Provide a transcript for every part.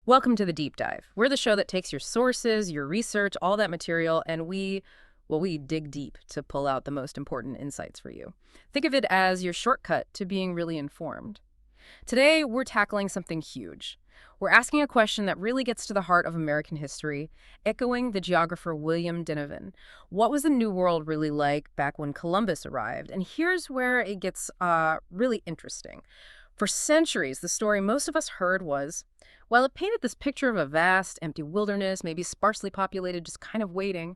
Welcome to the Deep Dive. We're the show that takes your sources, your research, all that material, and we dig deep to pull out the most important insights for you. Think of it as your shortcut to being really informed. Today, we're tackling something huge. We're asking a question that really gets to the heart of American history, echoing the geographer William Denevan. What was the New World really like back when Columbus arrived? And here's where it gets really interesting. For centuries, the story most of us heard was, well, it painted this picture of a vast, empty wilderness, maybe sparsely populated, just kind of waiting.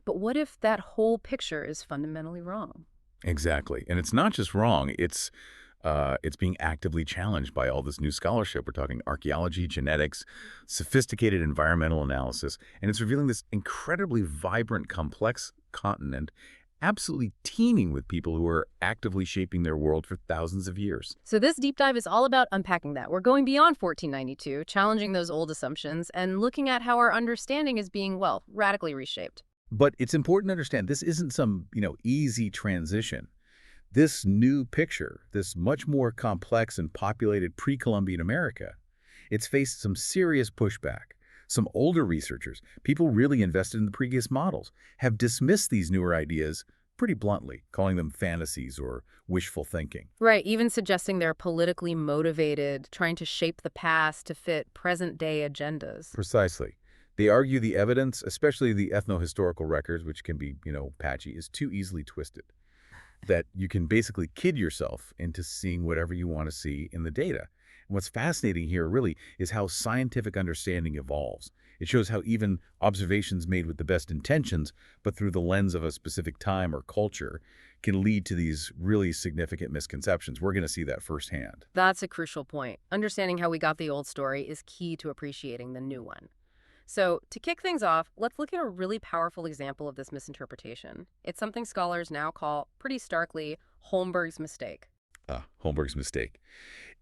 But what if that whole picture is fundamentally wrong? Exactly. And it's not just wrong, it's being actively challenged by all this new scholarship. We're talking archaeology, genetics, sophisticated environmental analysis, and it's revealing this incredibly vibrant, complex continent, absolutely teeming with people who are actively shaping their world for thousands of years. So this deep dive is all about unpacking that. We're going beyond 1492, challenging those old assumptions, and looking at how our understanding is being, well, radically reshaped. But it's important to understand this isn't some, easy transition. This new picture, this much more complex and populated pre-Columbian America, it's faced some serious pushback. Some older researchers, people really invested in the previous models, have dismissed these newer ideas pretty bluntly, calling them fantasies or wishful thinking. Right, even suggesting they're politically motivated, trying to shape the past to fit present-day agendas. Precisely. They argue the evidence, especially the ethno-historical records, which can be, patchy, is too easily twisted. That you can basically kid yourself into seeing whatever you want to see in the data. And what's fascinating here really is how scientific understanding evolves. It shows how even observations made with the best intentions, but through the lens of a specific time or culture, can lead to these really significant misconceptions. We're going to see that firsthand. That's a crucial point. Understanding how we got the old story is key to appreciating the new one. So, to kick things off, let's look at a really powerful example of this misinterpretation. It's something scholars now call, pretty starkly, Holmberg's mistake. Holmberg's mistake.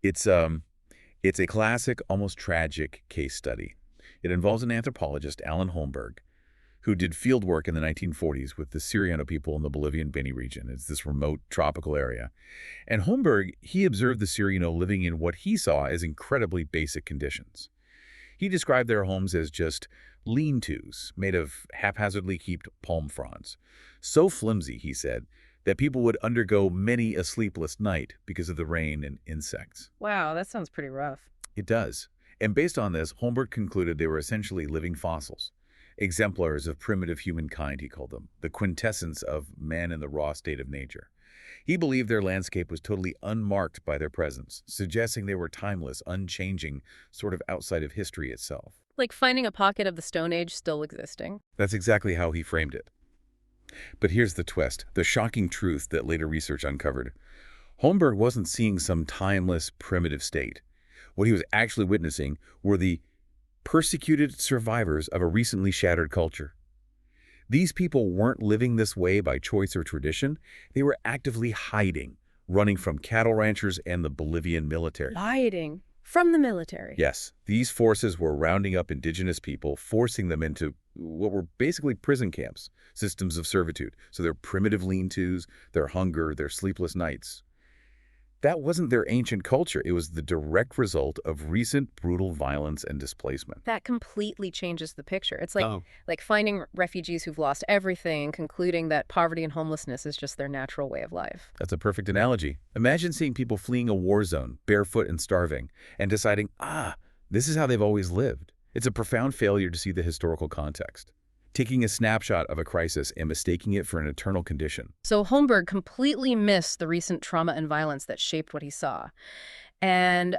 It's a classic, almost tragic case study. It involves an anthropologist, Alan Holmberg, who did field work in the 1940s with the Siriano people in the Bolivian Beni region. It's this remote tropical area. And Holmberg, he observed the Siriano living in what he saw as incredibly basic conditions. He described their homes as just lean-tos made of haphazardly heaped palm fronds. So flimsy, he said, that people would undergo many a sleepless night because of the rain and insects. Wow, that sounds pretty rough. It does. And based on this, Holmberg concluded they were essentially living fossils. Exemplars of primitive humankind, he called them, the quintessence of man in the raw state of nature. He believed their landscape was totally unmarked by their presence, suggesting they were timeless, unchanging, sort of outside of history itself. Like finding a pocket of the Stone Age still existing. That's exactly how he framed it. But here's the twist, the shocking truth that later research uncovered. Holmberg wasn't seeing some timeless, primitive state. What he was actually witnessing were the persecuted survivors of a recently shattered culture. These people weren't living this way by choice or tradition. They were actively hiding, running from cattle ranchers and the Bolivian military. Hiding from the military. Yes, these forces were rounding up indigenous people, forcing them into what were basically prison camps, systems of servitude. So their primitive lean-tos, their hunger, their sleepless nights. That wasn't their ancient culture. It was the direct result of recent brutal violence and displacement. That completely changes the picture. It's like Oh. like finding refugees who've lost everything, concluding that poverty and homelessness is just their natural way of life. That's a perfect analogy. Imagine seeing people fleeing a war zone, barefoot and starving, and deciding, this is how they've always lived. It's a profound failure to see the historical context. Taking a snapshot of a crisis and mistaking it for an eternal condition. So Holmberg completely missed the recent trauma and violence that shaped what he saw. And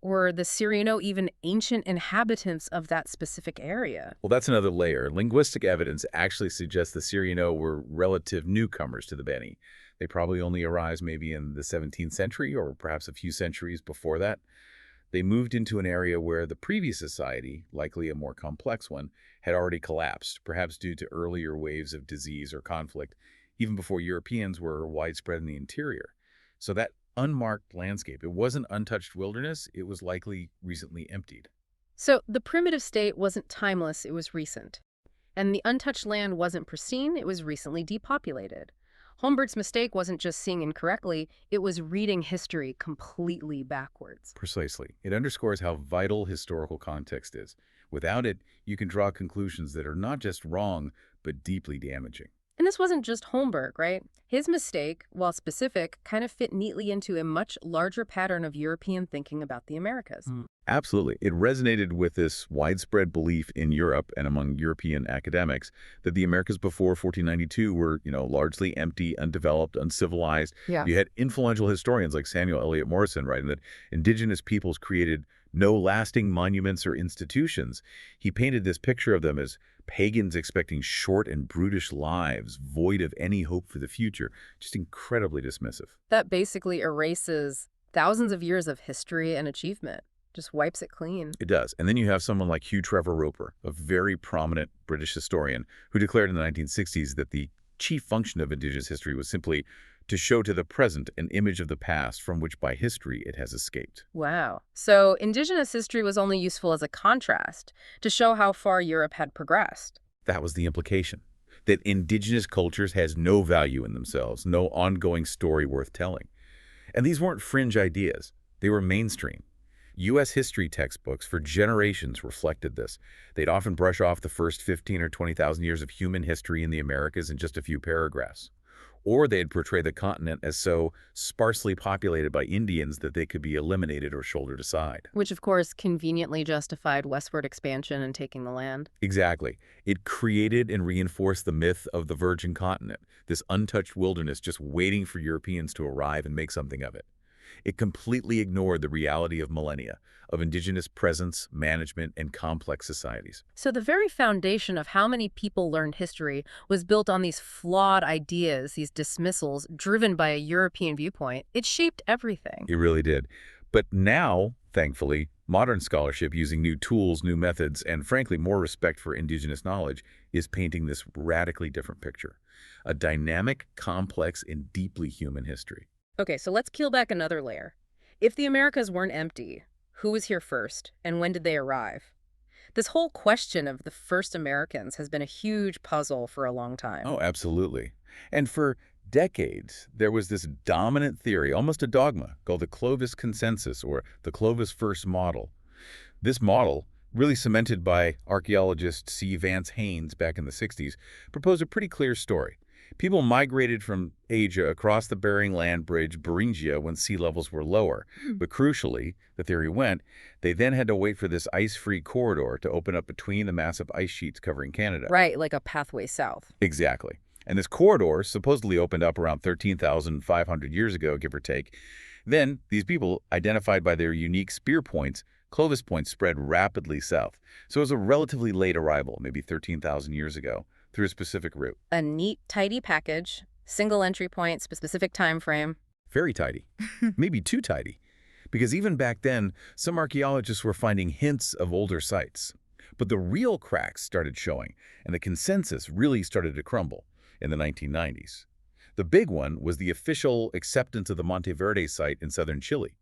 were the Siriano even ancient inhabitants of that specific area? Well, that's another layer. Linguistic evidence actually suggests the Siriano were relative newcomers to the Beni. They probably only arrived maybe in the 17th century or perhaps a few centuries before that. They moved into an area where the previous society, likely a more complex one, had already collapsed, perhaps due to earlier waves of disease or conflict, even before Europeans were widespread in the interior. So that unmarked landscape, it wasn't untouched wilderness, it was likely recently emptied. So the primitive state wasn't timeless, it was recent. And the untouched land wasn't pristine, it was recently depopulated. Holmberg's mistake wasn't just seeing incorrectly, it was reading history completely backwards. Precisely. It underscores how vital historical context is. Without it, you can draw conclusions that are not just wrong, but deeply damaging. And this wasn't just Holmberg, right? His mistake, while specific, kind of fit neatly into a much larger pattern of European thinking about the Americas. Absolutely. It resonated with this widespread belief in Europe and among European academics that the Americas before 1492 were, largely empty, undeveloped, uncivilized. Yeah. You had influential historians like Samuel Eliot Morison writing that indigenous peoples created no lasting monuments or institutions. He painted this picture of them as pagans expecting short and brutish lives, void of any hope for the future. Just incredibly dismissive. That basically erases thousands of years of history and achievement. Just wipes it clean. It does. And then you have someone like Hugh Trevor Roper, a very prominent British historian, who declared in the 1960s that the chief function of Indigenous history was simply to show to the present an image of the past from which by history it has escaped. Wow. So Indigenous history was only useful as a contrast to show how far Europe had progressed. That was the implication, that indigenous cultures has no value in themselves, no ongoing story worth telling. And these weren't fringe ideas. They were mainstream. U.S. history textbooks for generations reflected this. They'd often brush off the first 15 or 20,000 years of human history in the Americas in just a few paragraphs. Or they'd portray the continent as so sparsely populated by Indians that they could be eliminated or shouldered aside. Which, of course, conveniently justified westward expansion and taking the land. Exactly. It created and reinforced the myth of the virgin continent, this untouched wilderness just waiting for Europeans to arrive and make something of it. It completely ignored the reality of millennia, of indigenous presence, management, and complex societies. So the very foundation of how many people learned history was built on these flawed ideas, these dismissals driven by a European viewpoint. It shaped everything. It really did. But now, thankfully, modern scholarship using new tools, new methods, and frankly, more respect for indigenous knowledge is painting this radically different picture. A dynamic, complex, and deeply human history. Okay, so let's peel back another layer. If the Americas weren't empty, who was here first, and when did they arrive? This whole question of the first Americans has been a huge puzzle for a long time. Oh, absolutely. And for decades, there was this dominant theory, almost a dogma, called the Clovis consensus, or the Clovis first model. This model, really cemented by archaeologist C. Vance Haynes back in the 60s, proposed a pretty clear story. People migrated from Asia across the Bering Land Bridge, Beringia, when sea levels were lower. But crucially, the theory went, they then had to wait for this ice-free corridor to open up between the massive ice sheets covering Canada. Right, like a pathway south. Exactly. And this corridor supposedly opened up around 13,500 years ago, give or take. Then, these people, identified by their unique spear points, Clovis points, spread rapidly south. So it was a relatively late arrival, maybe 13,000 years ago, through a specific route. A neat, tidy package, single entry point, specific time frame. Very tidy. Maybe too tidy. Because even back then, some archaeologists were finding hints of older sites. But the real cracks started showing, and the consensus really started to crumble in the 1990s. The big one was the official acceptance of the Monteverde site in southern Chile.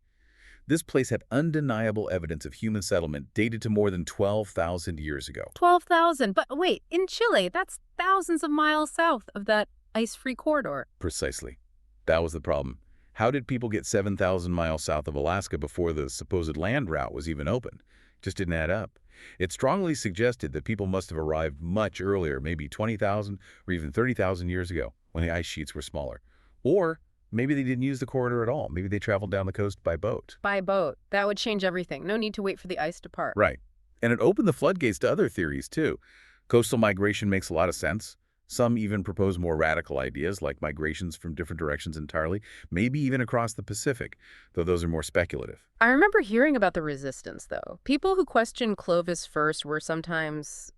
This place had undeniable evidence of human settlement dated to more than 12,000 years ago. 12,000, but wait, in Chile, that's thousands of miles south of that ice-free corridor. Precisely. That was the problem. How did people get 7,000 miles south of Alaska before the supposed land route was even open? Just didn't add up. It strongly suggested that people must have arrived much earlier, maybe 20,000 or even 30,000 years ago, when the ice sheets were smaller. Or maybe they didn't use the corridor at all. Maybe they traveled down the coast by boat. By boat. That would change everything. No need to wait for the ice to part. Right. And it opened the floodgates to other theories, too. Coastal migration makes a lot of sense. Some even propose more radical ideas, like migrations from different directions entirely, maybe even across the Pacific, though those are more speculative. I remember hearing about the resistance, though. People who questioned Clovis first were sometimes,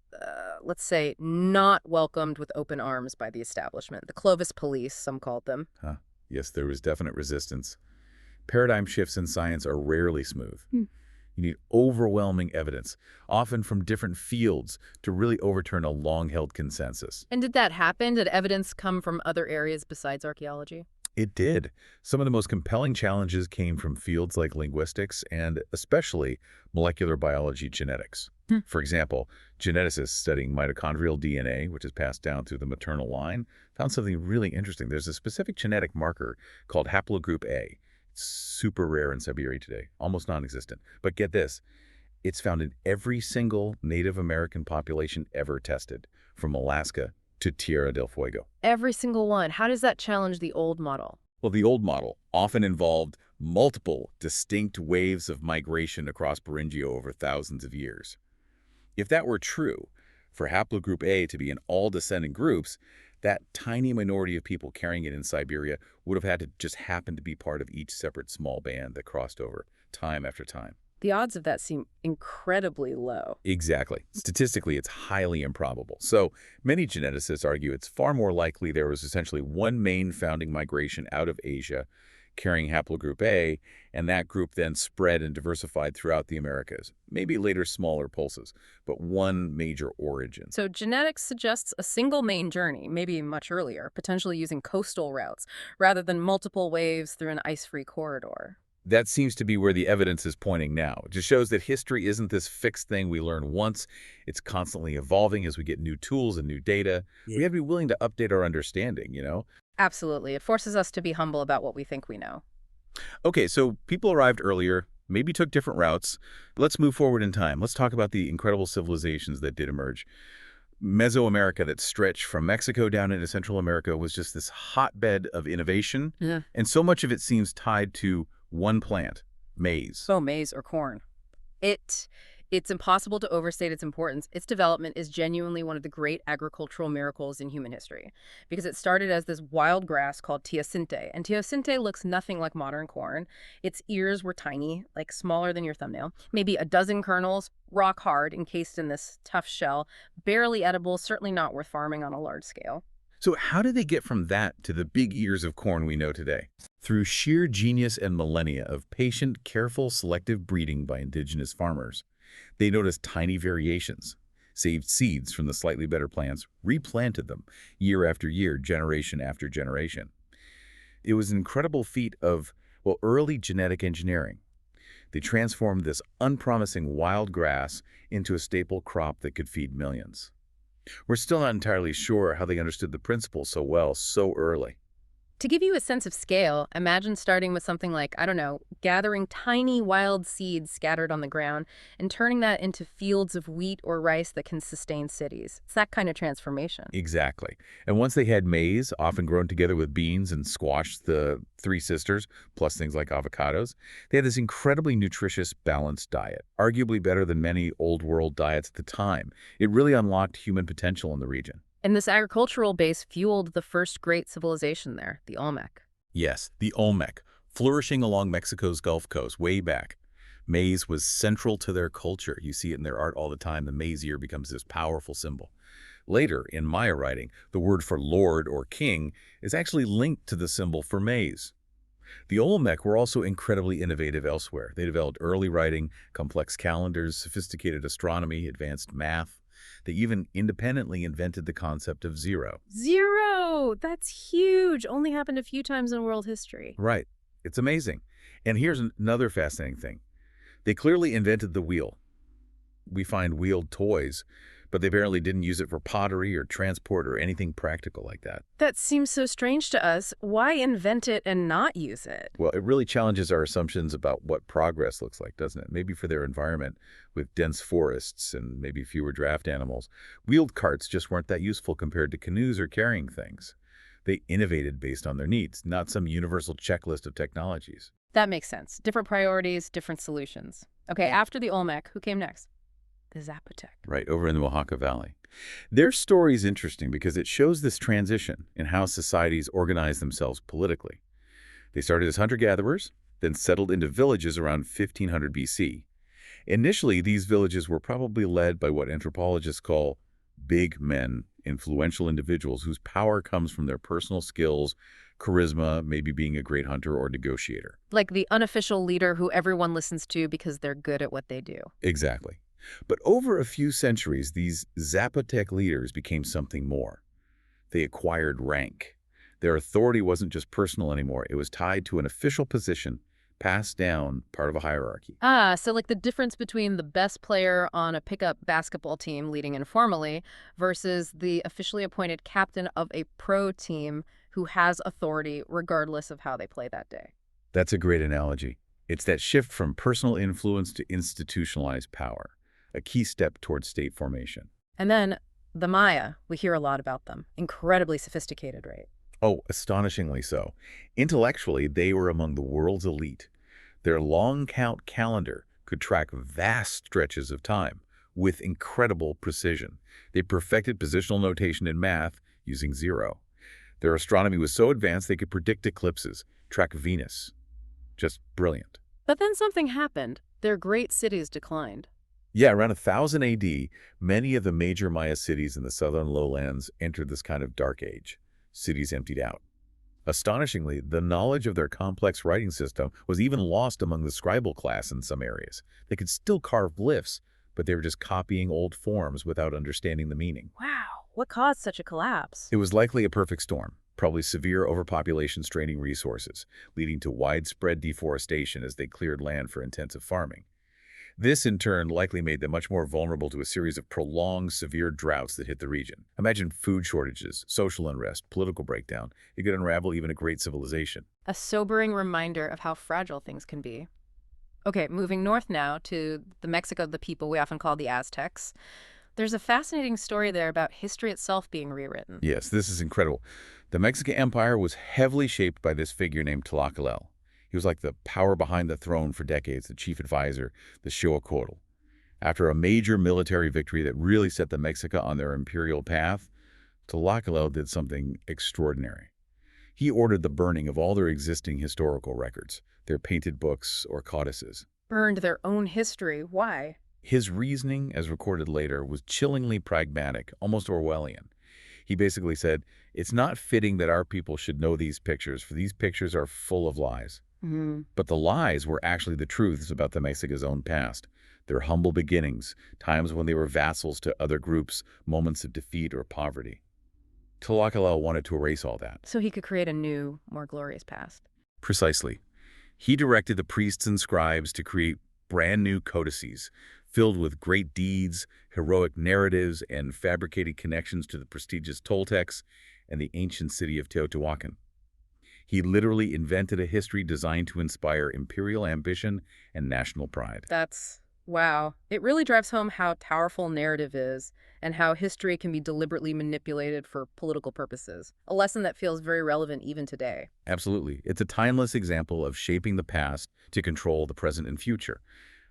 let's say, not welcomed with open arms by the establishment. The Clovis police, some called them. Huh. Yes, there was definite resistance. Paradigm shifts in science are rarely smooth. You need overwhelming evidence, often from different fields, to really overturn a long-held consensus. And did that happen? Did evidence come from other areas besides archaeology? It did. Some of the most compelling challenges came from fields like linguistics and especially molecular biology genetics. Hmm. For example, geneticists studying mitochondrial DNA, which is passed down through the maternal line, found something really interesting. There's a specific genetic marker called haplogroup A. It's super rare in Siberia today, almost non-existent. But get this, it's found in every single Native American population ever tested, from Alaska to Tierra del Fuego. Every single one. How does that challenge the old model? Well, the old model often involved multiple distinct waves of migration across Beringia over thousands of years. If that were true, for haplogroup A to be in all descendant groups, that tiny minority of people carrying it in Siberia would have had to just happen to be part of each separate small band that crossed over time after time. The odds of that seem incredibly low. Exactly. Statistically, it's highly improbable. So many geneticists argue it's far more likely there was essentially one main founding migration out of Asia carrying haplogroup A, and that group then spread and diversified throughout the Americas. Maybe later smaller pulses, but one major origin. So genetics suggests a single main journey, maybe much earlier, potentially using coastal routes, rather than multiple waves through an ice-free corridor. That seems to be where the evidence is pointing now. It just shows that history isn't this fixed thing we learn once. It's constantly evolving as we get new tools and new data. We have to be willing to update our understanding. Absolutely. It forces us to be humble about what we think we know. Okay, so people arrived earlier, maybe took different routes. Let's move forward in time. Let's talk about the incredible civilizations that did emerge. Mesoamerica that stretched from Mexico down into Central America was just this hotbed of innovation, Yeah. and so much of it seems tied to one plant, maize. Oh, maize or corn. It's impossible to overstate its importance. Its development is genuinely one of the great agricultural miracles in human history because it started as this wild grass called teosinte, and teosinte looks nothing like modern corn. Its ears were tiny, like smaller than your thumbnail, maybe a dozen kernels, rock hard, encased in this tough shell, barely edible, certainly not worth farming on a large scale. So how did they get from that to the big ears of corn we know today? Through sheer genius and millennia of patient, careful, selective breeding by indigenous farmers. They noticed tiny variations, saved seeds from the slightly better plants, replanted them year after year, generation after generation. It was an incredible feat of, well, early genetic engineering. They transformed this unpromising wild grass into a staple crop that could feed millions. We're still not entirely sure how they understood the principle so well so early. To give you a sense of scale, imagine starting with something like, I don't know, gathering tiny wild seeds scattered on the ground and turning that into fields of wheat or rice that can sustain cities. It's that kind of transformation. Exactly. And once they had maize, often grown together with beans and squash, the three sisters, plus things like avocados, they had this incredibly nutritious, balanced diet, arguably better than many old world diets at the time. It really unlocked human potential in the region. And this agricultural base fueled the first great civilization there, the Olmec. Yes, the Olmec, flourishing along Mexico's Gulf Coast way back. Maize was central to their culture. You see it in their art all the time. The maize ear becomes this powerful symbol. Later, in Maya writing, the word for lord or king is actually linked to the symbol for maize. The Olmec were also incredibly innovative elsewhere. They developed early writing, complex calendars, sophisticated astronomy, advanced math. They even independently invented the concept of zero. Zero! That's huge. Only happened a few times in world history. Right. It's amazing. And here's another fascinating thing. They clearly invented the wheel. We find wheeled toys, but they apparently didn't use it for pottery or transport or anything practical like that. That seems so strange to us. Why invent it and not use it? Well, it really challenges our assumptions about what progress looks like, doesn't it? Maybe for their environment with dense forests and maybe fewer draft animals, wheeled carts just weren't that useful compared to canoes or carrying things. They innovated based on their needs, not some universal checklist of technologies. That makes sense. Different priorities, different solutions. Okay, after the Olmec, who came next? The Zapotec. Right, over in the Oaxaca Valley. Their story is interesting because it shows this transition in how societies organize themselves politically. They started as hunter-gatherers, then settled into villages around 1500 BC. Initially, these villages were probably led by what anthropologists call big men, influential individuals whose power comes from their personal skills, charisma, maybe being a great hunter or negotiator. Like the unofficial leader who everyone listens to because they're good at what they do. Exactly. But over a few centuries, these Zapotec leaders became something more. They acquired rank. Their authority wasn't just personal anymore. It was tied to an official position, passed down, part of a hierarchy. Ah, so like the difference between the best player on a pickup basketball team leading informally versus the officially appointed captain of a pro team who has authority regardless of how they play that day. That's a great analogy. It's that shift from personal influence to institutionalized power, a key step towards state formation. And then the Maya, we hear a lot about them. Incredibly sophisticated, right? Oh, astonishingly so. Intellectually, they were among the world's elite. Their long count calendar could track vast stretches of time with incredible precision. They perfected positional notation in math using zero. Their astronomy was so advanced they could predict eclipses, track Venus. Just brilliant. But then something happened. Their great cities declined. Yeah, around 1000 AD, many of the major Maya cities in the southern lowlands entered this kind of dark age. Cities emptied out. Astonishingly, the knowledge of their complex writing system was even lost among the scribal class in some areas. They could still carve glyphs, but they were just copying old forms without understanding the meaning. Wow, what caused such a collapse? It was likely a perfect storm, probably severe overpopulation straining resources, leading to widespread deforestation as they cleared land for intensive farming. This, in turn, likely made them much more vulnerable to a series of prolonged, severe droughts that hit the region. Imagine food shortages, social unrest, political breakdown. It could unravel even a great civilization. A sobering reminder of how fragile things can be. Okay, moving north now to the Mexico of the people we often call the Aztecs. There's a fascinating story there about history itself being rewritten. Yes, this is incredible. The Mexican Empire was heavily shaped by this figure named Tlacaelel. He was like the power behind the throne for decades, the chief advisor, the Xiuhcoatl. After a major military victory that really set the Mexica on their imperial path, Tlacaelel did something extraordinary. He ordered the burning of all their existing historical records, their painted books or codices. Burned their own history. Why? His reasoning, as recorded later, was chillingly pragmatic, almost Orwellian. He basically said, it's not fitting that our people should know these pictures, for these pictures are full of lies. But the lies were actually the truths about the Mexica's own past, their humble beginnings, times when they were vassals to other groups, moments of defeat or poverty. Tlacaelel wanted to erase all that. So he could create a new, more glorious past. Precisely. He directed the priests and scribes to create brand new codices, filled with great deeds, heroic narratives, and fabricated connections to the prestigious Toltecs and the ancient city of Teotihuacan. He literally invented a history designed to inspire imperial ambition and national pride. Wow. It really drives home how powerful narrative is and how history can be deliberately manipulated for political purposes. A lesson that feels very relevant even today. Absolutely. It's a timeless example of shaping the past to control the present and future.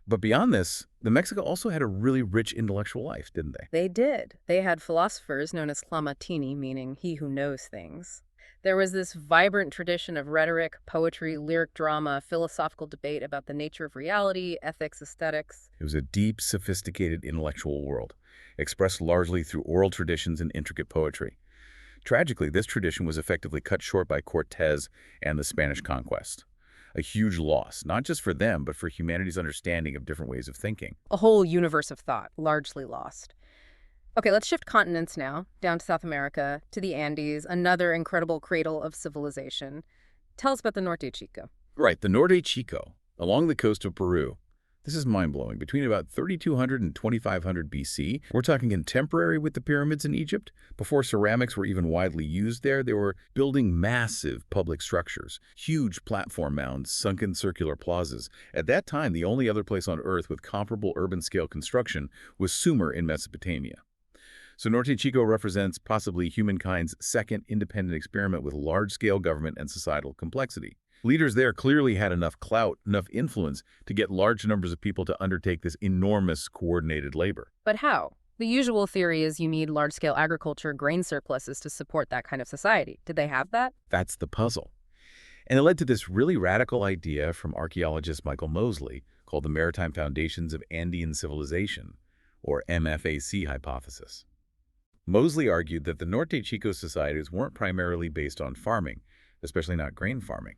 But beyond this, the Mexico also had a really rich intellectual life, didn't they? They did. They had philosophers known as clamatini, meaning he who knows things. There was this vibrant tradition of rhetoric, poetry, lyric drama, philosophical debate about the nature of reality, ethics, aesthetics. It was a deep, sophisticated intellectual world, expressed largely through oral traditions and intricate poetry. Tragically, this tradition was effectively cut short by Cortés and the Spanish conquest. A huge loss, not just for them, but for humanity's understanding of different ways of thinking. A whole universe of thought, largely lost. Okay, let's shift continents now, down to South America, to the Andes, another incredible cradle of civilization. Tell us about the Norte Chico. Right, the Norte Chico, along the coast of Peru. This is mind-blowing. Between about 3200 and 2500 BC, we're talking contemporary with the pyramids in Egypt. Before ceramics were even widely used there, they were building massive public structures, huge platform mounds, sunken circular plazas. At that time, the only other place on Earth with comparable urban-scale construction was Sumer in Mesopotamia. So Norte Chico represents possibly humankind's second independent experiment with large-scale government and societal complexity. Leaders there clearly had enough clout, enough influence to get large numbers of people to undertake this enormous coordinated labor. But how? The usual theory is you need large-scale agriculture, grain surpluses to support that kind of society. Did they have that? That's the puzzle. And it led to this really radical idea from archaeologist Michael Mosley called the Maritime Foundations of Andean Civilization, or MFAC hypothesis. Mosley argued that the Norte Chico societies weren't primarily based on farming, especially not grain farming.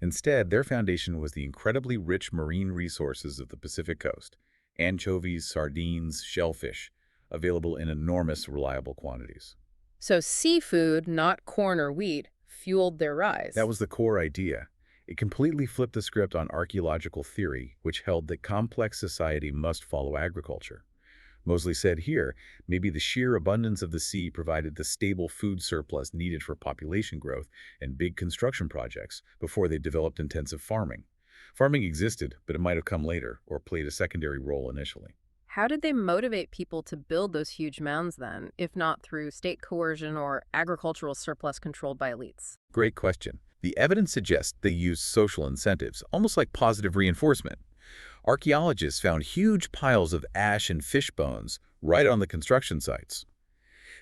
Instead, their foundation was the incredibly rich marine resources of the Pacific coast, anchovies, sardines, shellfish, available in enormous, reliable quantities. So seafood, not corn or wheat, fueled their That rise. was the core idea. It completely flipped the script on archaeological theory, which held that complex society must follow agriculture. Mosley said here, maybe the sheer abundance of the sea provided the stable food surplus needed for population growth and big construction projects before they developed intensive farming. Farming existed, but it might have come later or played a secondary role initially. How did they motivate people to build those huge mounds then, if not through state coercion or agricultural surplus controlled by elites? Great question. The evidence suggests they used social incentives, almost like positive reinforcement. Archaeologists found huge piles of ash and fish bones right on the construction sites.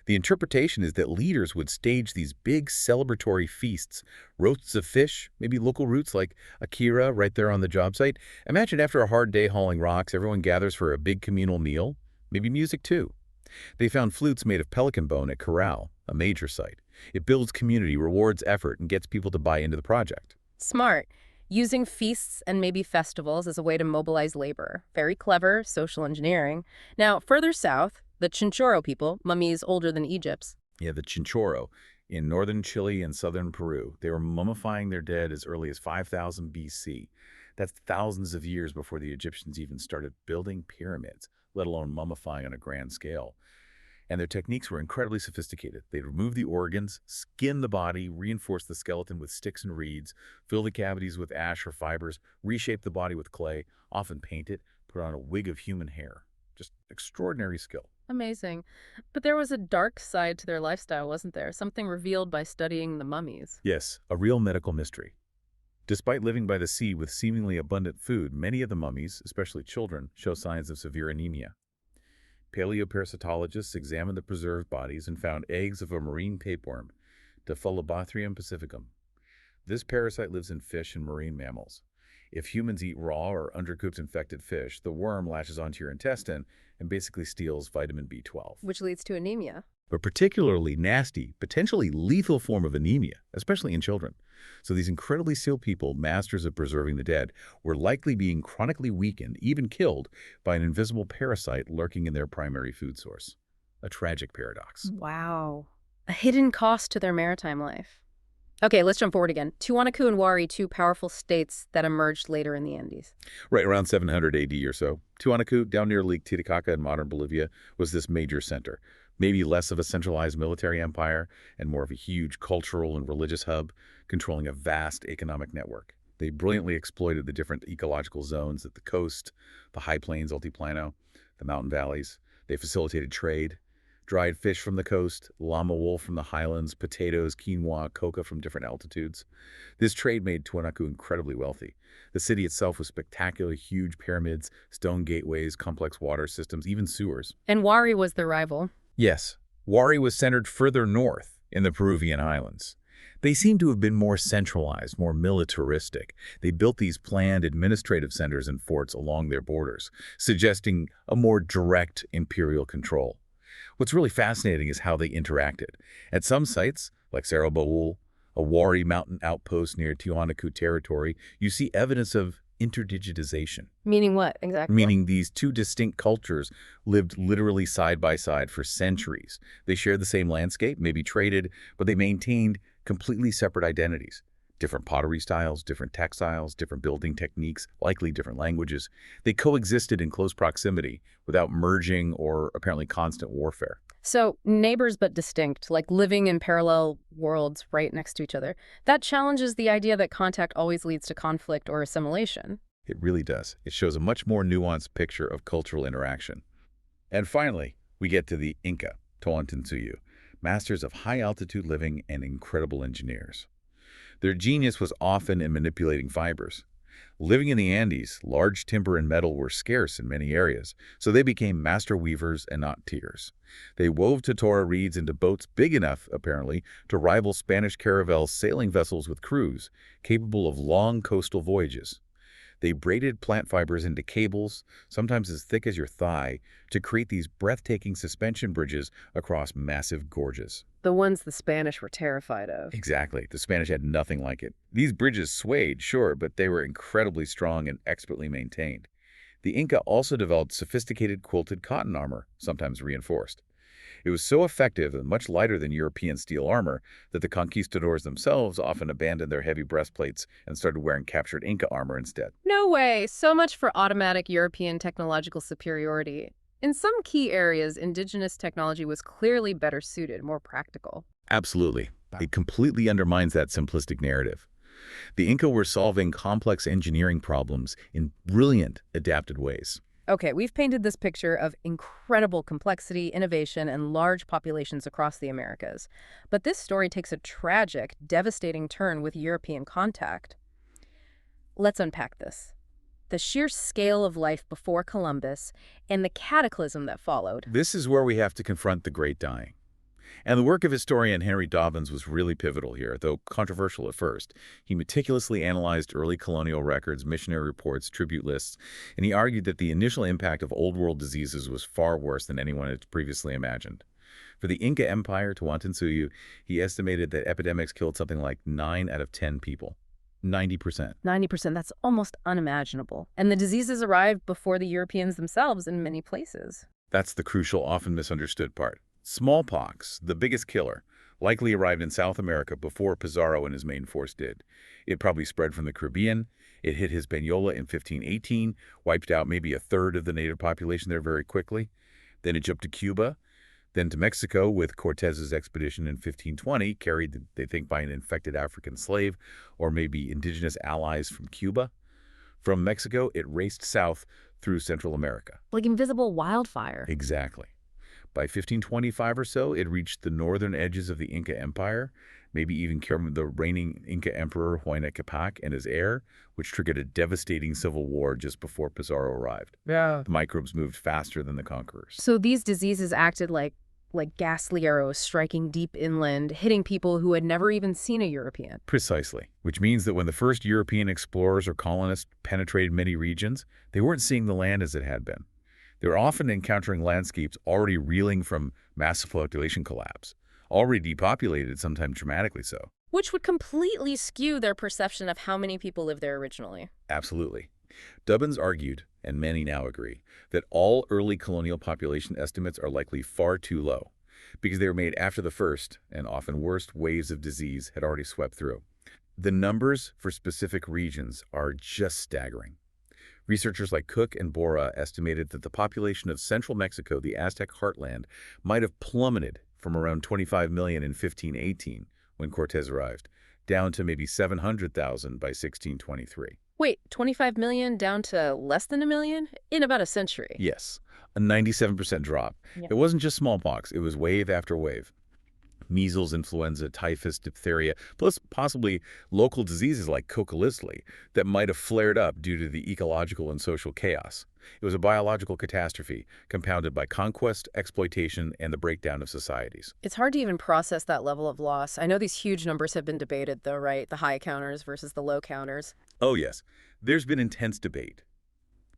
The interpretation is that leaders would stage these big celebratory feasts, roasts of fish, maybe local roots like akira right there on the job site. Imagine after a hard day hauling rocks, everyone gathers for a big communal meal, maybe music too. They found flutes made of pelican bone at Corral, a major site. It builds community, rewards effort, and gets people to buy into the project. Smart. Using feasts and maybe festivals as a way to mobilize labor. Very clever social engineering. Now, further south, the Chinchorro people, mummies older than Egypt's. Yeah, the Chinchorro. In northern Chile and southern Peru, they were mummifying their dead as early as 5000 BC. That's thousands of years before the Egyptians even started building pyramids, let alone mummifying on a grand scale. And their techniques were incredibly sophisticated. They'd remove the organs, skin the body, reinforce the skeleton with sticks and reeds, fill the cavities with ash or fibers, reshape the body with clay, often paint it, put on a wig of human hair. Just extraordinary skill. Amazing. But there was a dark side to their lifestyle, wasn't there? Something revealed by studying the mummies. Yes, a real medical mystery. Despite living by the sea with seemingly abundant food, many of the mummies, especially children, show signs of severe anemia. Paleoparasitologists examined the preserved bodies and found eggs of a marine tapeworm, Diphyllobothrium pacificum. This parasite lives in fish and marine mammals. If humans eat raw or undercooked infected fish, the worm latches onto your intestine and basically steals vitamin B12. Which leads to anemia. But particularly nasty, potentially lethal form of anemia, especially in children. So these incredibly skilled people, masters of preserving the dead, were likely being chronically weakened, even killed, by an invisible parasite lurking in their primary food source. A tragic paradox. Wow. A hidden cost to their maritime life. Okay, let's jump forward again. Tiwanaku and Wari, two powerful states that emerged later in the Andes. Right around 700 AD or so, Tiwanaku, down near Lake Titicaca in modern Bolivia, was this major center. Maybe less of a centralized military empire and more of a huge cultural and religious hub, controlling a vast economic network. They brilliantly exploited the different ecological zones at the coast, the high plains, altiplano, the mountain valleys. They facilitated trade, dried fish from the coast, llama wool from the highlands, potatoes, quinoa, coca from different altitudes. This trade made Tiwanaku incredibly wealthy. The city itself was spectacular, huge pyramids, stone gateways, complex water systems, even sewers. And Wari was their rival. Yes, Wari was centered further north in the Peruvian islands. They seem to have been more centralized, more militaristic. They built these planned administrative centers and forts along their borders, suggesting a more direct imperial control. What's really fascinating is how they interacted. At some sites, like Cerro Baul, a Wari mountain outpost near Tiwanaku territory, you see evidence of interdigitization. Meaning what, exactly? Meaning these two distinct cultures lived literally side by side for centuries. They shared the same landscape, maybe traded, but they maintained completely separate identities. Different pottery styles, different textiles, different building techniques, likely different languages. They coexisted in close proximity without merging or apparently constant warfare. So, neighbors but distinct, like living in parallel worlds right next to each other. That challenges the idea that contact always leads to conflict or assimilation. It really does. It shows a much more nuanced picture of cultural interaction. And finally, we get to the Inca, Toantinsuyu, masters of high-altitude living and incredible engineers. Their genius was often in manipulating fibers. Living in the Andes, large timber and metal were scarce in many areas, so they became master weavers and knot-tiers. They wove totora reeds into boats big enough, apparently, to rival Spanish caravels sailing vessels with crews, capable of long coastal voyages. They braided plant fibers into cables, sometimes as thick as your thigh, to create these breathtaking suspension bridges across massive gorges. The ones the Spanish were terrified of. Exactly. The Spanish had nothing like it. These bridges swayed, sure, but they were incredibly strong and expertly maintained. The Inca also developed sophisticated quilted cotton armor, sometimes reinforced. It was so effective and much lighter than European steel armor that the conquistadors themselves often abandoned their heavy breastplates and started wearing captured Inca armor instead. No way. So much for automatic European technological superiority. In some key areas, indigenous technology was clearly better suited, more practical. Absolutely. It completely undermines that simplistic narrative. The Inca were solving complex engineering problems in brilliant, adapted ways. Okay, we've painted this picture of incredible complexity, innovation, and large populations across the Americas. But this story takes a tragic, devastating turn with European contact. Let's unpack this. The sheer scale of life before Columbus and the cataclysm that followed. This is where we have to confront the Great Dying. And the work of historian Henry Dobbins was really pivotal here, though controversial at first. He meticulously analyzed early colonial records, missionary reports, tribute lists, and he argued that the initial impact of Old World diseases was far worse than anyone had previously imagined. For the Inca Empire, Tawantinsuyu, he estimated that epidemics killed something like 9 out of 10 people. 90%. 90%, that's almost unimaginable. And the diseases arrived before the Europeans themselves in many places. That's the crucial, often misunderstood part. Smallpox, the biggest killer, likely arrived in South America before Pizarro and his main force did. It probably spread from the Caribbean. It hit Hispaniola in 1518, wiped out maybe a third of the native population there very quickly. Then it jumped to Cuba, then to Mexico with Cortez's expedition in 1520, carried, they think, by an infected African slave or maybe indigenous allies from Cuba. From Mexico, it raced south through Central America. Like invisible wildfire. Exactly. By 1525 or so, it reached the northern edges of the Inca Empire, maybe even killed the reigning Inca emperor Huayna Capac and his heir, which triggered a devastating civil war just before Pizarro arrived. Yeah. The microbes moved faster than the conquerors. So these diseases acted like ghastly arrows striking deep inland, hitting people who had never even seen a European. Precisely, which means that when the first European explorers or colonists penetrated many regions, they weren't seeing the land as it had been. They were often encountering landscapes already reeling from massive population collapse, already depopulated, sometimes dramatically so. Which would completely skew their perception of how many people lived there originally. Absolutely. Dubbins argued, and many now agree, that all early colonial population estimates are likely far too low because they were made after the first, and often worst, waves of disease had already swept through. The numbers for specific regions are just staggering. Researchers like Cook and Bora estimated that the population of central Mexico, the Aztec heartland, might have plummeted from around 25 million in 1518, when Cortez arrived, down to maybe 700,000 by 1623. Wait, 25 million down to less than a million in about a century? Yes, a 97% drop. Yeah. It wasn't just smallpox, it was wave after wave. Measles, influenza, typhus, diphtheria, plus possibly local diseases like coquelicet that might have flared up due to the ecological and social chaos. It was a biological catastrophe compounded by conquest, exploitation, and the breakdown of societies. It's hard to even process that level of loss. I know these huge numbers have been debated, though, right? The high counters versus the low counters. Oh yes, there's been intense debate.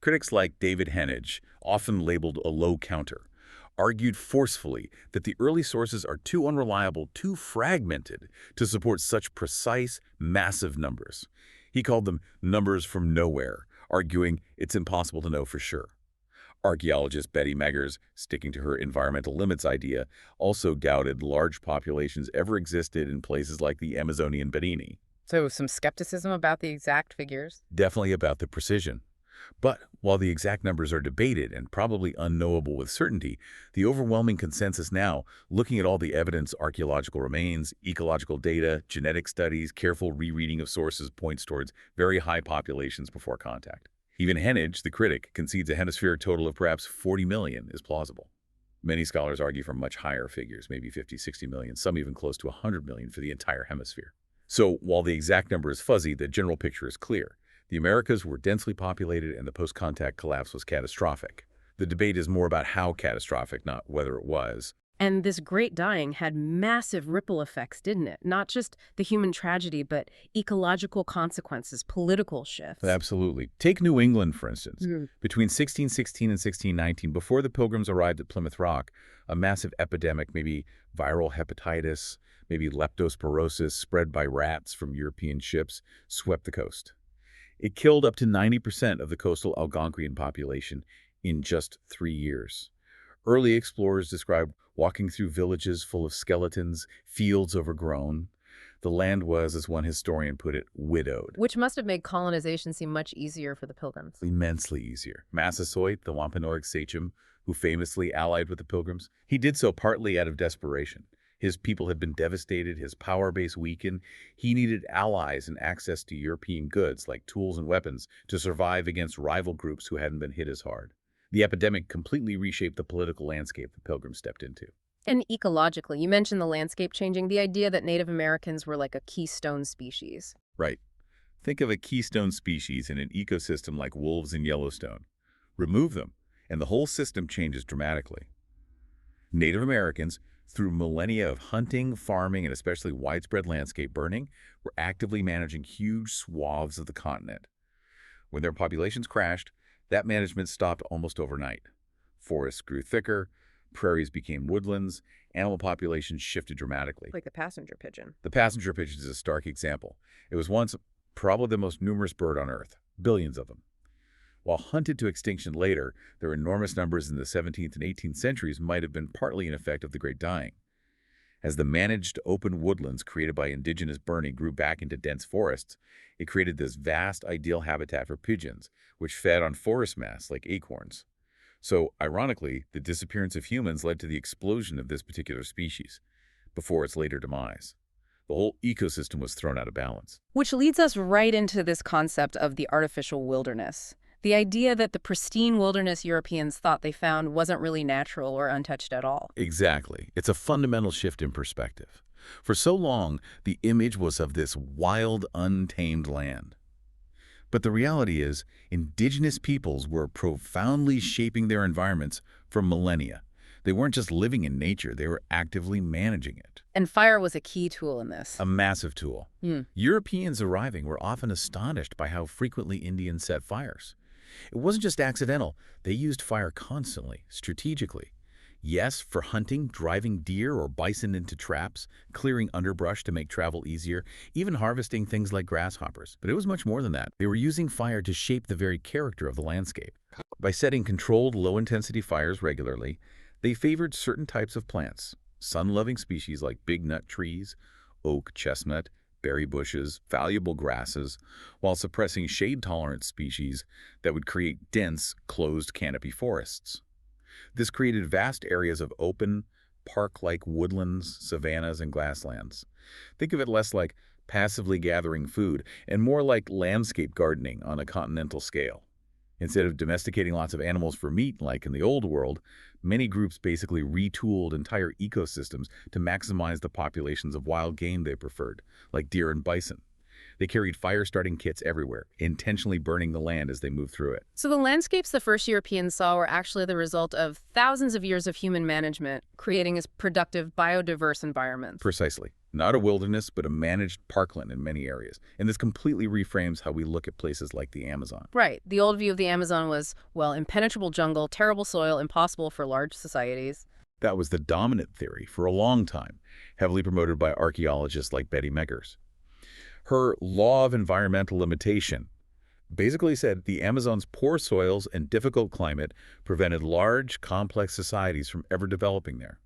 Critics like David Henage, often labeled a low counter, argued forcefully that the early sources are too unreliable, too fragmented to support such precise, massive numbers. He called them numbers from nowhere, arguing it's impossible to know for sure. Archaeologist Betty Meggers, sticking to her environmental limits idea, also doubted large populations ever existed in places like the Amazonian Beni. So some skepticism about the exact figures? Definitely about the precision. But while the exact numbers are debated and probably unknowable with certainty, the overwhelming consensus now, looking at all the evidence, archaeological remains, ecological data, genetic studies, careful rereading of sources, points towards very high populations before contact. Even Henage, the critic, concedes a hemispheric total of perhaps 40 million is plausible. Many scholars argue for much higher figures, maybe 50, 60 million, some even close to 100 million for the entire hemisphere. So while the exact number is fuzzy, the general picture is clear. The Americas were densely populated and the post-contact collapse was catastrophic. The debate is more about how catastrophic, not whether it was. And this great dying had massive ripple effects, didn't it? Not just the human tragedy, but ecological consequences, political shifts. Absolutely. Take New England, for instance. Between 1616 and 1619, before the Pilgrims arrived at Plymouth Rock, a massive epidemic, maybe viral hepatitis, maybe leptospirosis spread by rats from European ships, swept the coast. It killed up to 90% of the coastal Algonquian population in just 3 years. Early explorers described walking through villages full of skeletons, fields overgrown. The land was, as one historian put it, widowed. Which must have made colonization seem much easier for the Pilgrims. Immensely easier. Massasoit, the Wampanoag sachem, who famously allied with the Pilgrims, he did so partly out of desperation. His people had been devastated, his power base weakened. He needed allies and access to European goods like tools and weapons to survive against rival groups who hadn't been hit as hard. The epidemic completely reshaped the political landscape the Pilgrims stepped into. And ecologically, you mentioned the landscape changing, the idea that Native Americans were like a keystone species. Right. Think of a keystone species in an ecosystem like wolves in Yellowstone. Remove them, and the whole system changes dramatically. Native Americans, through millennia of hunting, farming, and especially widespread landscape burning, were actively managing huge swaths of the continent. When their populations crashed, that management stopped almost overnight. Forests grew thicker, prairies became woodlands, animal populations shifted dramatically. Like the passenger pigeon. The passenger pigeon is a stark example. It was once probably the most numerous bird on Earth, billions of them. While hunted to extinction later, their enormous numbers in the 17th and 18th centuries might have been partly an effect of the Great Dying. As the managed open woodlands created by indigenous burning grew back into dense forests, it created this vast ideal habitat for pigeons, which fed on forest mass like acorns. So, ironically, the disappearance of humans led to the explosion of this particular species, before its later demise. The whole ecosystem was thrown out of balance. Which leads us right into this concept of the artificial wilderness. The idea that the pristine wilderness Europeans thought they found wasn't really natural or untouched at all. Exactly. It's a fundamental shift in perspective. For so long, the image was of this wild, untamed land. But the reality is, indigenous peoples were profoundly shaping their environments for millennia. They weren't just living in nature, they were actively managing it. And fire was a key tool in this. A massive tool. Europeans arriving were often astonished by how frequently Indians set fires. It wasn't just accidental. They used fire constantly, strategically. Yes, for hunting, driving deer or bison into traps, clearing underbrush to make travel easier, even harvesting things like grasshoppers. But it was much more than that. They were using fire to shape the very character of the landscape. By setting controlled, low-intensity fires regularly, they favored certain types of plants, sun-loving species like big nut trees, oak, chestnut, berry bushes, valuable grasses, while suppressing shade-tolerant species that would create dense, closed canopy forests. This created vast areas of open, park-like woodlands, savannas, and grasslands. Think of it less like passively gathering food and more like landscape gardening on a continental scale. Instead of domesticating lots of animals for meat like in the old world, many groups basically retooled entire ecosystems to maximize the populations of wild game they preferred, like deer and bison. They carried fire-starting kits everywhere, intentionally burning the land as they moved through it. So the landscapes the first Europeans saw were actually the result of thousands of years of human management, creating as productive, biodiverse environments. Precisely. Not a wilderness, but a managed parkland in many areas. And this completely reframes how we look at places like the Amazon. Right. The old view of the Amazon was, well, impenetrable jungle, terrible soil, impossible for large societies. That was the dominant theory for a long time, heavily promoted by archaeologists like Betty Meggers. Her law of environmental limitation basically said the Amazon's poor soils and difficult climate prevented large, complex societies from ever developing there.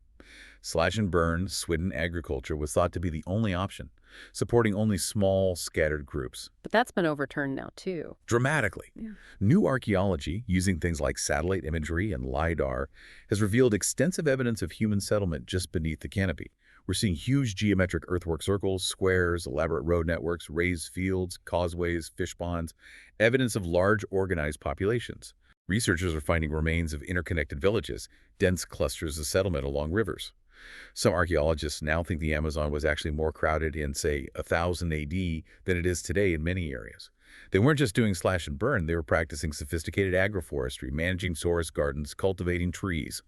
Slash and burn, swidden agriculture was thought to be the only option, supporting only small, scattered groups. But that's been overturned now, too. Dramatically. Yeah. New archaeology, using things like satellite imagery and LiDAR, has revealed extensive evidence of human settlement just beneath the canopy. We're seeing huge geometric earthwork circles, squares, elaborate road networks, raised fields, causeways, fish ponds, evidence of large organized populations. Researchers are finding remains of interconnected villages, dense clusters of settlement along rivers. Some archaeologists now think the Amazon was actually more crowded in, say, 1000 AD than it is today in many areas. They weren't just doing slash and burn, they were practicing sophisticated agroforestry, managing forest gardens, cultivating trees.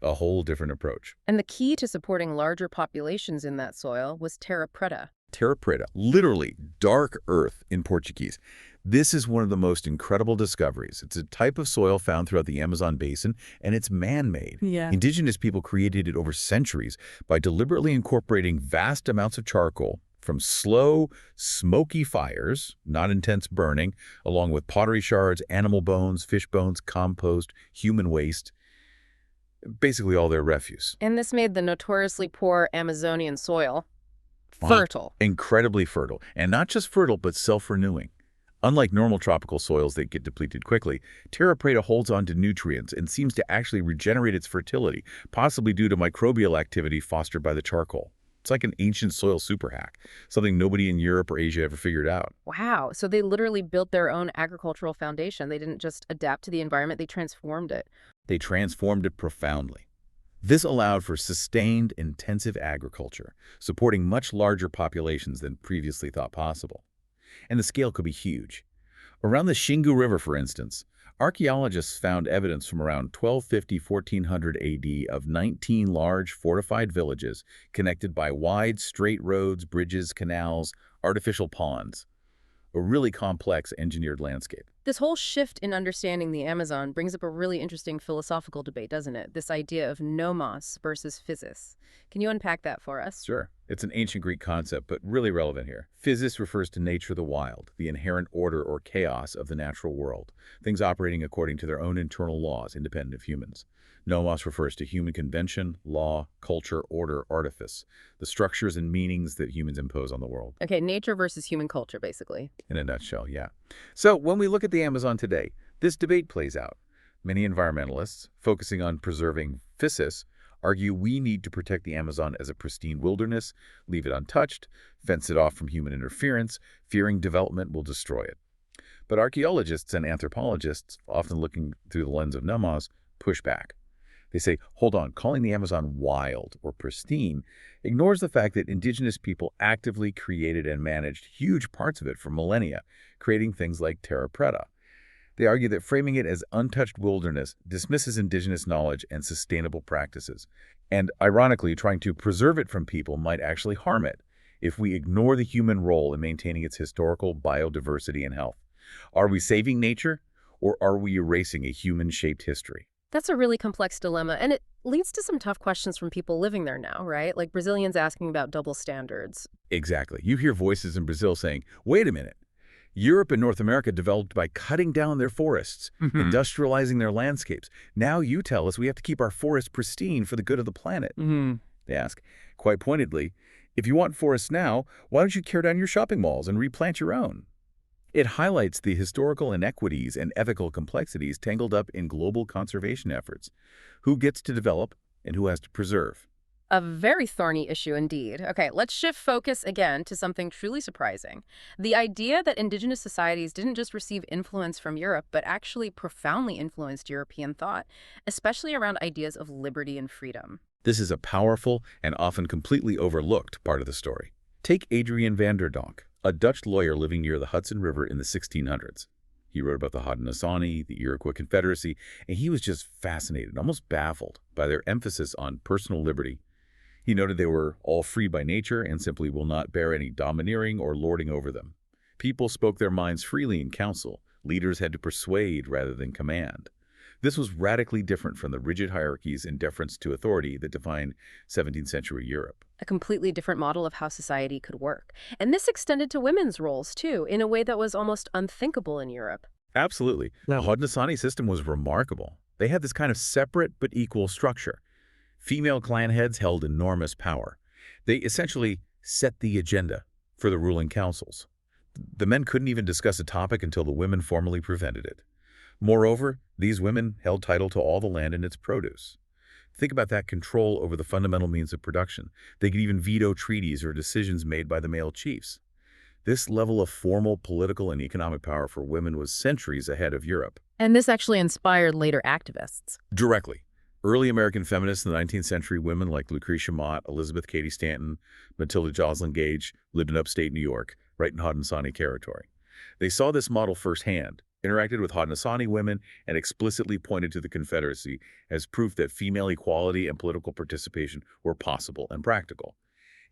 A whole different approach. And the key to supporting larger populations in that soil was terra preta. Terra preta, literally dark earth in Portuguese. This is one of the most incredible discoveries. It's a type of soil found throughout the Amazon basin, and it's man-made. Yeah. Indigenous people created it over centuries by deliberately incorporating vast amounts of charcoal from slow, smoky fires, not intense burning, along with pottery shards, animal bones, fish bones, compost, human waste. basically all their refuse. And this made the notoriously poor Amazonian soil Wow. fertile. Incredibly fertile. And not just fertile, but self-renewing. Unlike normal tropical soils that get depleted quickly, terra preta holds on to nutrients and seems to actually regenerate its fertility, possibly due to microbial activity fostered by the charcoal. It's like an ancient soil super hack, something nobody in Europe or Asia ever figured out. Wow. So they literally built their own agricultural foundation. They didn't just adapt to the environment, they transformed it. They transformed it profoundly. This allowed for sustained, intensive agriculture, supporting much larger populations than previously thought possible. And the scale could be huge. Around the Xingu River, for instance, archaeologists found evidence from around 1250–1400 AD of 19 large fortified villages connected by wide, straight roads, bridges, canals, artificial ponds. A really complex engineered landscape. This whole shift in understanding the Amazon brings up a really interesting philosophical debate, doesn't it? This idea of nomos versus physis. Can you unpack that for us? Sure. It's an ancient Greek concept, but really relevant here. Physis refers to nature, the wild, the inherent order or chaos of the natural world, things operating according to their own internal laws, independent of humans. Nomos refers to human convention, law, culture, order, artifice, the structures and meanings that humans impose on the world. Okay, nature versus human culture, basically. In a nutshell, yeah. So when we look at the Amazon today, this debate plays out. Many environmentalists, focusing on preserving physis, argue we need to protect the Amazon as a pristine wilderness, leave it untouched, fence it off from human interference, fearing development will destroy it. But archaeologists and anthropologists, often looking through the lens of nomos, push back. They say, hold on, calling the Amazon wild or pristine ignores the fact that indigenous people actively created and managed huge parts of it for millennia, creating things like terra preta. They argue that framing it as untouched wilderness dismisses indigenous knowledge and sustainable practices. And ironically, trying to preserve it from people might actually harm it if we ignore the human role in maintaining its historical biodiversity and health. Are we saving nature, or are we erasing a human-shaped history? That's a really complex dilemma, and it leads to some tough questions from people living there now, right? Like Brazilians asking about double standards. Exactly. You hear voices in Brazil saying, wait a minute, Europe and North America developed by cutting down their forests, industrializing their landscapes. Now you tell us we have to keep our forests pristine for the good of the planet. They ask, quite pointedly, if you want forests now, why don't you tear down your shopping malls and replant your own? It highlights the historical inequities and ethical complexities tangled up in global conservation efforts. Who gets to develop and who has to preserve? A very thorny issue indeed. Okay, let's shift focus again to something truly surprising. The idea that indigenous societies didn't just receive influence from Europe, but actually profoundly influenced European thought, especially around ideas of liberty and freedom. This is a powerful and often completely overlooked part of the story. Take Adrian van der Donck, a Dutch lawyer living near the Hudson River in the 1600s. He wrote about the Haudenosaunee, the Iroquois Confederacy, and he was just fascinated, almost baffled, by their emphasis on personal liberty. He noted they were all free by nature and simply will not bear any domineering or lording over them. People spoke their minds freely in council. Leaders had to persuade rather than command. This was radically different from the rigid hierarchies and deference to authority that defined 17th century Europe. A completely different model of how society could work. And this extended to women's roles, too, in a way that was almost unthinkable in Europe. Absolutely. The Haudenosaunee system was remarkable. They had this kind of separate but equal structure. Female clan heads held enormous power. They essentially set the agenda for the ruling councils. The men couldn't even discuss a topic until the women formally presented it. Moreover, these women held title to all the land and its produce. Think about that control over the fundamental means of production. They could even veto treaties or decisions made by the male chiefs. This level of formal political and economic power for women was centuries ahead of Europe. And this actually inspired later activists. Directly. Early American feminists in the 19th century, women like Lucretia Mott, Elizabeth Cady Stanton, Matilda Joslyn Gage, lived in upstate New York, right in Haudenosaunee territory. They saw this model firsthand, interacted with Haudenosaunee women, and explicitly pointed to the Confederacy as proof that female equality and political participation were possible and practical.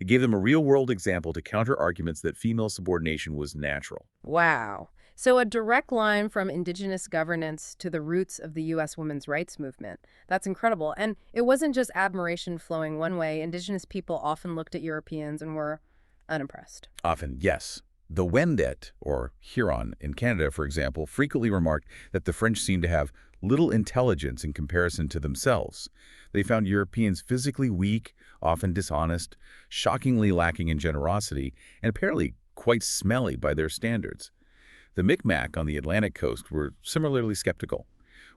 It gave them a real-world example to counter arguments that female subordination was natural. Wow. So a direct line from indigenous governance to the roots of the U.S. women's rights movement. That's incredible. And it wasn't just admiration flowing one way. Indigenous people often looked at Europeans and were unimpressed. Often, yes. The Wendat, or Huron in Canada, for example, frequently remarked that the French seemed to have little intelligence in comparison to themselves. They found Europeans physically weak, often dishonest, shockingly lacking in generosity, and apparently quite smelly by their standards. The Micmac on the Atlantic coast were similarly skeptical.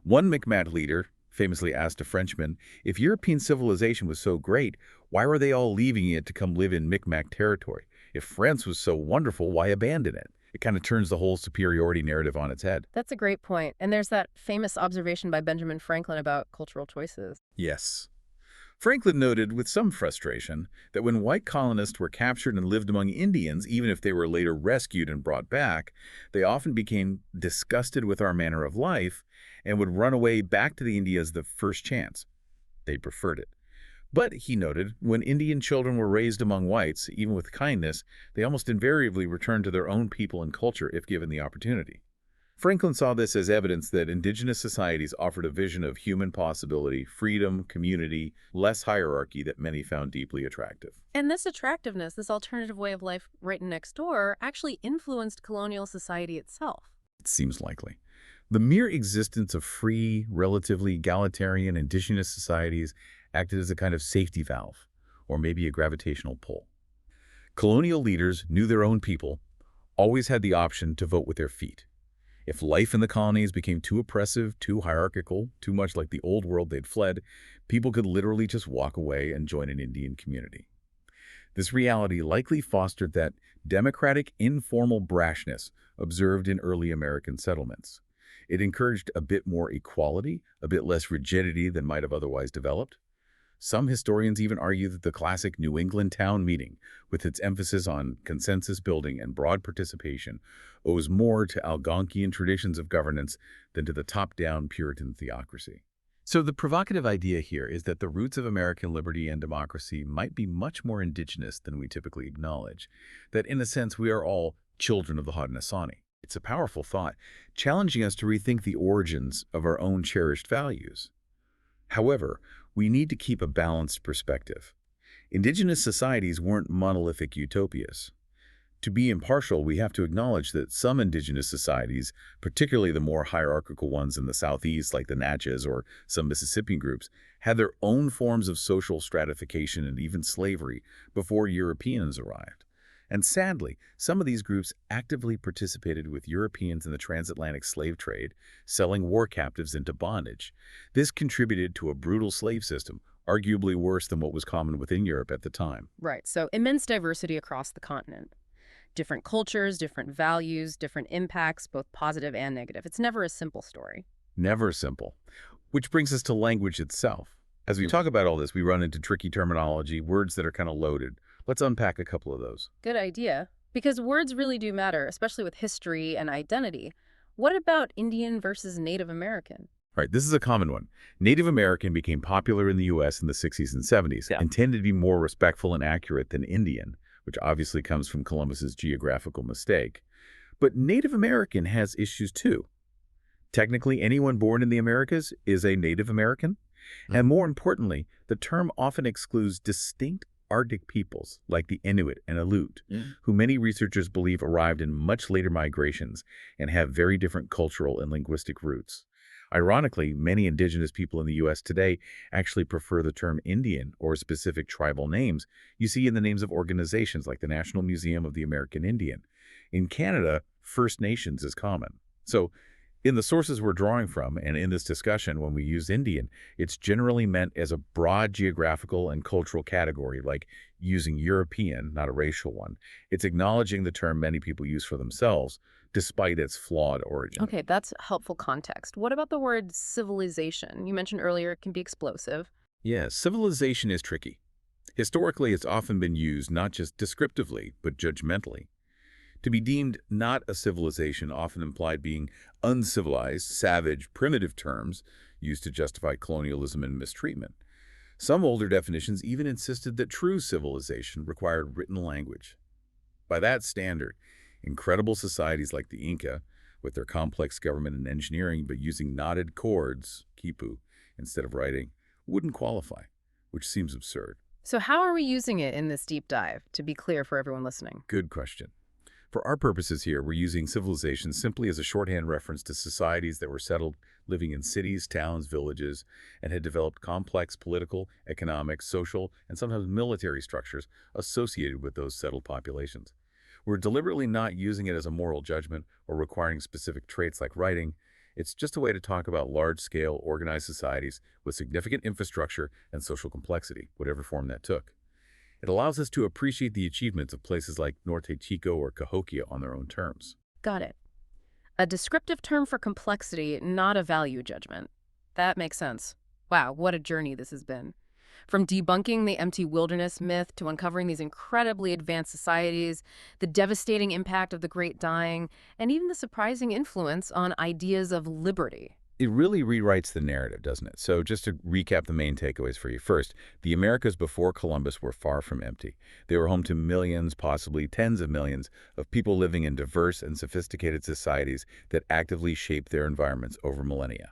One Micmac leader famously asked a Frenchman, if European civilization was so great, why were they all leaving it to come live in Micmac territory? If France was so wonderful, why abandon it? It kind of turns the whole superiority narrative on its head. That's a great point. And there's that famous observation by Benjamin Franklin about cultural choices. Yes. Franklin noted with some frustration that when white colonists were captured and lived among Indians, even if they were later rescued and brought back, they often became disgusted with our manner of life and would run away back to the Indians the first chance. They preferred it. But, he noted, when Indian children were raised among whites, even with kindness, they almost invariably returned to their own people and culture if given the opportunity. Franklin saw this as evidence that indigenous societies offered a vision of human possibility, freedom, community, less hierarchy that many found deeply attractive. And this attractiveness, this alternative way of life right next door, actually influenced colonial society itself. It seems likely. The mere existence of free, relatively egalitarian indigenous societies acted as a kind of safety valve, or maybe a gravitational pull. Colonial leaders knew their own people, always had the option to vote with their feet. If life in the colonies became too oppressive, too hierarchical, too much like the old world they'd fled, people could literally just walk away and join an Indian community. This reality likely fostered that democratic, informal brashness observed in early American settlements. It encouraged a bit more equality, a bit less rigidity than might have otherwise developed. Some historians even argue that the classic New England town meeting, with its emphasis on consensus building and broad participation, owes more to Algonquian traditions of governance than to the top-down Puritan theocracy. So the provocative idea here is that the roots of American liberty and democracy might be much more indigenous than we typically acknowledge, that in a sense we are all children of the Haudenosaunee. It's a powerful thought, challenging us to rethink the origins of our own cherished values. However, we need to keep a balanced perspective. Indigenous societies weren't monolithic utopias. To be impartial, we have to acknowledge that some indigenous societies, particularly the more hierarchical ones in the Southeast like the Natchez or some Mississippian groups, had their own forms of social stratification and even slavery before Europeans arrived. And sadly, some of these groups actively participated with Europeans in the transatlantic slave trade, selling war captives into bondage. This contributed to a brutal slave system, arguably worse than what was common within Europe at the time. Right, so immense diversity across the continent. Different cultures, different values, different impacts, both positive and negative. It's never a simple story. Never simple. Which brings us to language itself. As we talk about all this, we run into tricky terminology, words that are kind of loaded. Let's unpack a couple of those. Good idea. Because words really do matter, especially with history and identity. What about Indian versus Native American? All right, this is a common one. Native American became popular in the U.S. in the 60s and 70s and tended to be more respectful and accurate than Indian, which obviously comes from Columbus's geographical mistake. But Native American has issues too. Technically, anyone born in the Americas is a Native American. And more importantly, the term often excludes distinct Arctic peoples like the Inuit and Aleut, who many researchers believe arrived in much later migrations and have very different cultural and linguistic roots. Ironically, many indigenous people in the U.S. today actually prefer the term Indian or specific tribal names you see in the names of organizations like the National Museum of the American Indian. In Canada, First Nations is common. So, in the sources we're drawing from, and in this discussion, when we use Indian, it's generally meant as a broad geographical and cultural category, like using European, not a racial one. It's acknowledging the term many people use for themselves, despite its flawed origin. Okay, that's helpful context. What about the word civilization? You mentioned earlier it can be explosive. Yeah, civilization is tricky. Historically, it's often been used not just descriptively, but judgmentally. To be deemed not a civilization often implied being uncivilized, savage, primitive terms used to justify colonialism and mistreatment. Some older definitions even insisted that true civilization required written language. By that standard, incredible societies like the Inca, with their complex government and engineering but using knotted cords, quipu, instead of writing, wouldn't qualify, which seems absurd. So how are we using it in this deep dive, to be clear for everyone listening? Good question. For our purposes here, we're using civilization simply as a shorthand reference to societies that were settled living in cities, towns, villages, and had developed complex political, economic, social, and sometimes military structures associated with those settled populations. We're deliberately not using it as a moral judgment or requiring specific traits like writing. It's just a way to talk about large-scale, organized societies with significant infrastructure and social complexity, whatever form that took. It allows us to appreciate the achievements of places like Norte Chico or Cahokia on their own terms. Got it. A descriptive term for complexity, not a value judgment. That makes sense. Wow, what a journey this has been. From debunking the empty wilderness myth to uncovering these incredibly advanced societies, the devastating impact of the Great Dying, and even the surprising influence on ideas of liberty. It really rewrites the narrative, doesn't it? So just to recap the main takeaways for you. First, the Americas before Columbus were far from empty. They were home to millions, possibly tens of millions, of people living in diverse and sophisticated societies that actively shaped their environments over millennia.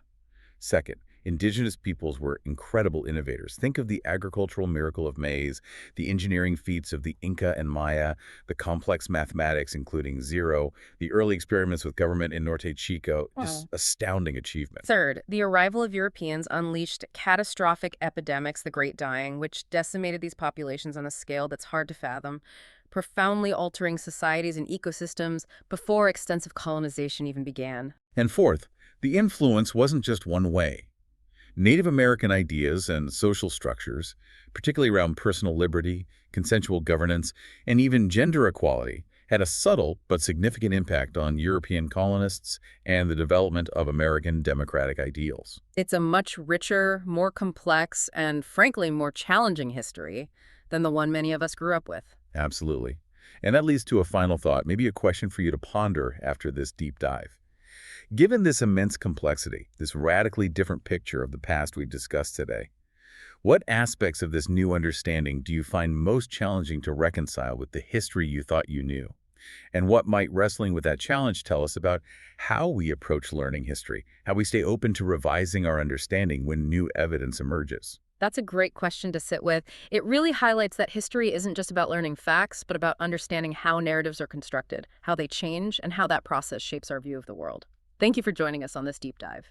Second, indigenous peoples were incredible innovators. Think of the agricultural miracle of maize, the engineering feats of the Inca and Maya, the complex mathematics, including zero, the early experiments with government in Norte Chico, just Wow. astounding achievements. Third, the arrival of Europeans unleashed catastrophic epidemics, the Great Dying, which decimated these populations on a scale that's hard to fathom, profoundly altering societies and ecosystems before extensive colonization even began. And fourth, the influence wasn't just one way. Native American ideas and social structures, particularly around personal liberty, consensual governance, and even gender equality, had a subtle but significant impact on European colonists and the development of American democratic ideals. It's a much richer, more complex, and frankly more challenging history than the one many of us grew up with. Absolutely. And that leads to a final thought, maybe a question for you to ponder after this deep dive. Given this immense complexity, this radically different picture of the past we've discussed today, what aspects of this new understanding do you find most challenging to reconcile with the history you thought you knew? And what might wrestling with that challenge tell us about how we approach learning history, how we stay open to revising our understanding when new evidence emerges? That's a great question to sit with. It really highlights that history isn't just about learning facts, but about understanding how narratives are constructed, how they change, and how that process shapes our view of the world. Thank you for joining us on this deep dive.